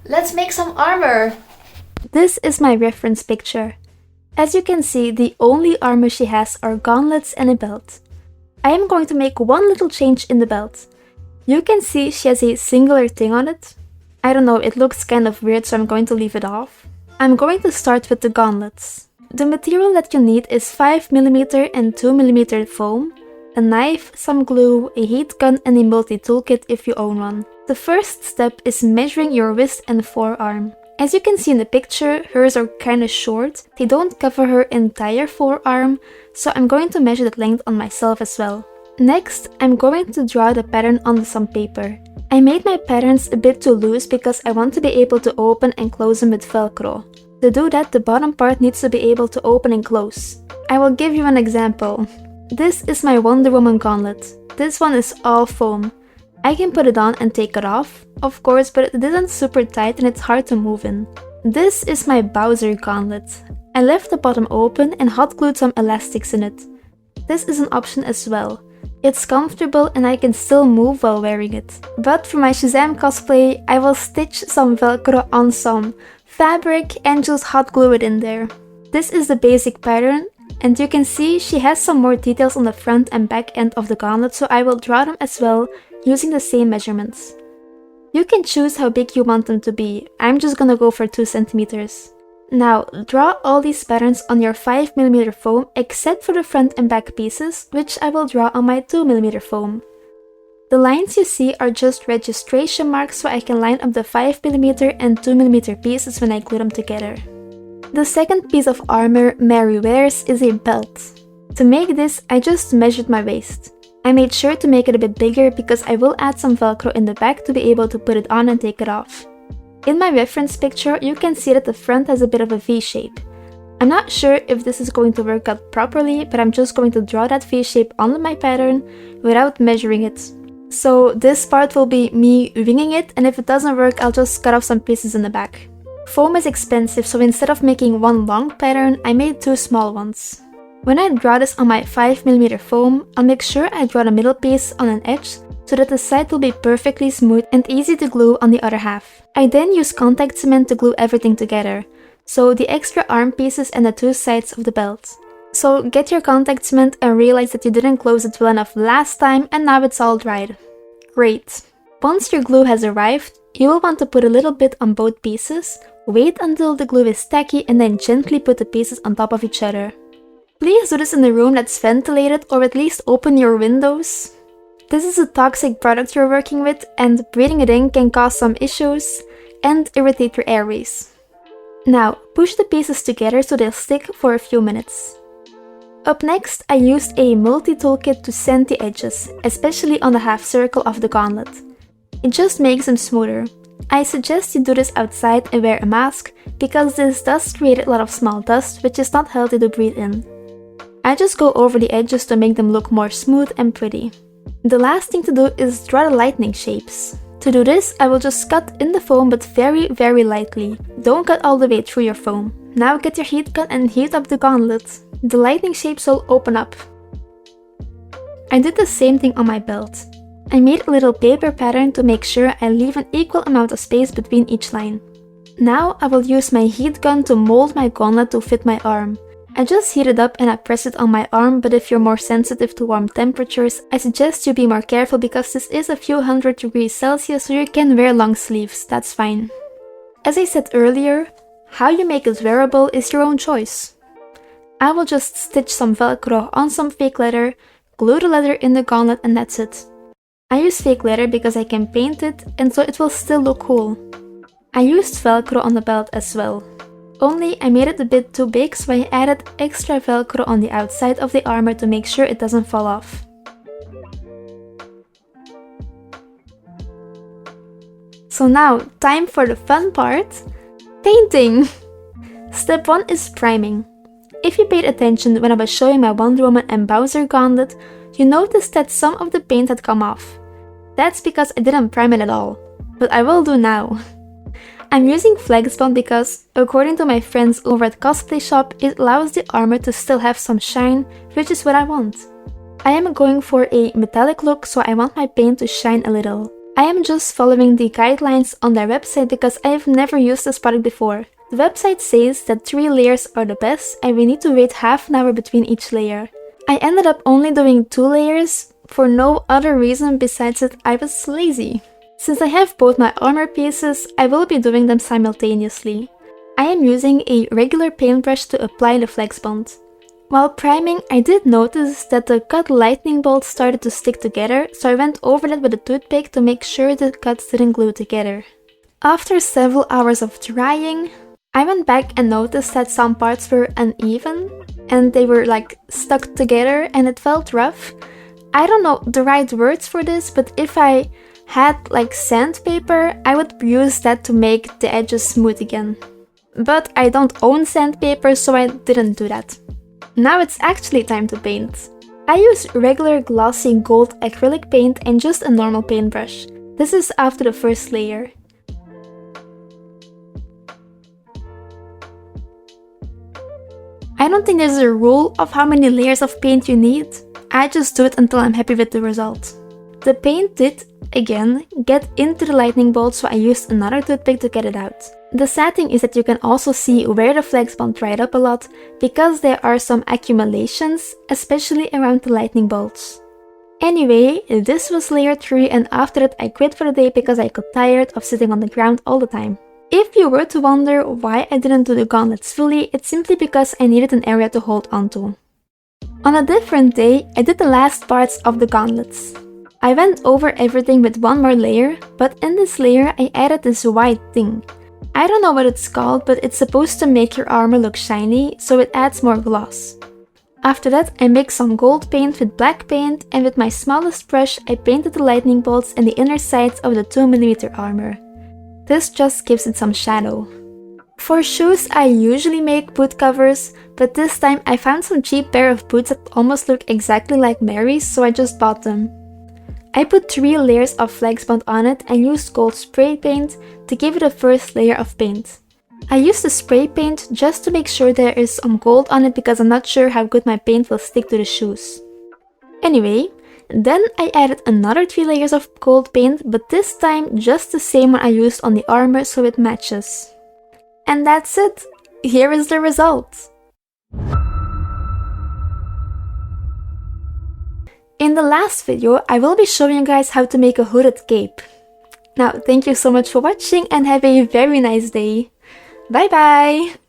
Let's make some armor! This is my reference picture. As you can see, the only armor she has are gauntlets and a belt. I am going to make one little change in the belt. You can see she has a singular thing on it. I don't know, it looks kind of weird, so I'm going to leave it off. I'm going to start with the gauntlets. The material that you need is 5mm and 2mm foam, a knife, some glue, a heat gun and a multi-toolkit if you own one. The first step is measuring your wrist and forearm. As you can see in the picture, hers are kinda short, they don't cover her entire forearm, so I'm going to measure that length on myself as well. Next, I'm going to draw the pattern on some paper. I made my patterns a bit too loose because I want to be able to open and close them with Velcro. To do that, the bottom part needs to be able to open and close. I will give you an example. This is my Wonder Woman gauntlet. This one is all foam. I can put it on and take it off, of course, but it isn't super tight and it's hard to move in. This is my Bowser gauntlet. I left the bottom open and hot glued some elastics in it. This is an option as well. It's comfortable and I can still move while wearing it. But for my Shazam cosplay, I will stitch some Velcro on some fabric and just hot glue it in there. This is the basic pattern, and you can see she has some more details on the front and back end of the gauntlet, so I will draw them as well using the same measurements. You can choose how big you want them to be. I'm just gonna go for 2 centimeters. Now, draw all these patterns on your 5mm foam except for the front and back pieces, which I will draw on my 2mm foam. The lines you see are just registration marks so I can line up the 5mm and 2mm pieces when I glue them together. The second piece of armor Mary wears is a belt. To make this, I just measured my waist. I made sure to make it a bit bigger because I will add some Velcro in the back to be able to put it on and take it off. In my reference picture, you can see that the front has a bit of a V shape. I'm not sure if this is going to work out properly, but I'm just going to draw that V shape on my pattern without measuring it. So this part will be me winging it, and if it doesn't work, I'll just cut off some pieces in the back. Foam is expensive, so instead of making one long pattern, I made 2 small ones. When I draw this on my 5mm foam, I'll make sure I draw the middle piece on an edge so that the side will be perfectly smooth and easy to glue on the other half. I then use contact cement to glue everything together, so the extra arm pieces and the 2 sides of the belt. So get your contact cement and realize that you didn't close it well enough last time and now it's all dried. Great! Once your glue has arrived, you will want to put a little bit on both pieces, wait until the glue is tacky and then gently put the pieces on top of each other. Please do this in a room that's ventilated or at least open your windows. This is a toxic product you're working with and breathing it in can cause some issues and irritate your airways. Now, push the pieces together so they'll stick for a few minutes. Up next, I used a multi-toolkit to sand the edges, especially on the half circle of the gauntlet. It just makes them smoother. I suggest you do this outside and wear a mask because this does create a lot of small dust which is not healthy to breathe in. I just go over the edges to make them look more smooth and pretty. The last thing to do is draw the lightning shapes. To do this, I will just cut in the foam but very lightly. Don't cut all the way through your foam. Now get your heat gun and heat up the gauntlet. The lightning shapes will open up. I did the same thing on my belt. I made a little paper pattern to make sure I leave an equal amount of space between each line. Now I will use my heat gun to mold my gauntlet to fit my arm. I just heat it up and I press it on my arm, but if you're more sensitive to warm temperatures, I suggest you be more careful because this is a few hundred degrees Celsius, so you can wear long sleeves, that's fine. As I said earlier, how you make it wearable is your own choice. I will just stitch some Velcro on some fake leather, glue the leather in the gauntlet and that's it. I use fake leather because I can paint it and so it will still look cool. I used Velcro on the belt as well. Only I made it a bit too big, so I added extra Velcro on the outside of the armor to make sure it doesn't fall off. So now, time for the fun part, painting! Step 1 is priming. If you paid attention when I was showing my Wonder Woman and Bowser gauntlet, you noticed that some of the paint had come off. That's because I didn't prime it at all, but I will do now. I'm using Flex Bond because, according to my friends over at Cosplay Shop, it allows the armor to still have some shine, which is what I want. I am going for a metallic look, so I want my paint to shine a little. I am just following the guidelines on their website because I have never used this product before. The website says that 3 layers are the best and we need to wait half an hour between each layer. I ended up only doing 2 layers for no other reason besides that I was lazy. Since I have both my armor pieces, I will be doing them simultaneously. I am using a regular paintbrush to apply the flex bond. While priming, I did notice that the cut lightning bolts started to stick together, so I went over that with a toothpick to make sure the cuts didn't glue together. After several hours of drying, I went back and noticed that some parts were uneven and they were like stuck together and it felt rough. I don't know the right words for this, but if I had like sandpaper, I would use that to make the edges smooth again. But I don't own sandpaper, so I didn't do that. Now it's actually time to paint. I use regular glossy gold acrylic paint and just a normal paintbrush. This is after the first layer. I don't think there's a rule of how many layers of paint you need. I just do it until I'm happy with the result. The paint did, again, get into the lightning bolt, so I used another toothpick to get it out. The sad thing is that you can also see where the flex bond dried up a lot because there are some accumulations, especially around the lightning bolts. Anyway, this was layer 3 and after that I quit for the day because I got tired of sitting on the ground all the time. If you were to wonder why I didn't do the gauntlets fully, it's simply because I needed an area to hold onto. On a different day, I did the last parts of the gauntlets. I went over everything with one more layer, but in this layer I added this white thing. I don't know what it's called, but it's supposed to make your armor look shiny, so it adds more gloss. After that, I mixed some gold paint with black paint, and with my smallest brush, I painted the lightning bolts and the inner sides of the 2mm armor. This just gives it some shadow. For shoes, I usually make boot covers, but this time I found some cheap pair of boots that almost look exactly like Mary's, so I just bought them. I put 3 layers of flex bond on it and used gold spray paint to give it a first layer of paint. I used the spray paint just to make sure there is some gold on it because I'm not sure how good my paint will stick to the shoes. Anyway, then I added another 3 layers of gold paint, but this time just the same one I used on the armor so it matches. And that's it! Here is the result! In the last video, I will be showing you guys how to make a hooded cape. Now, thank you so much for watching and have a very nice day. Bye bye!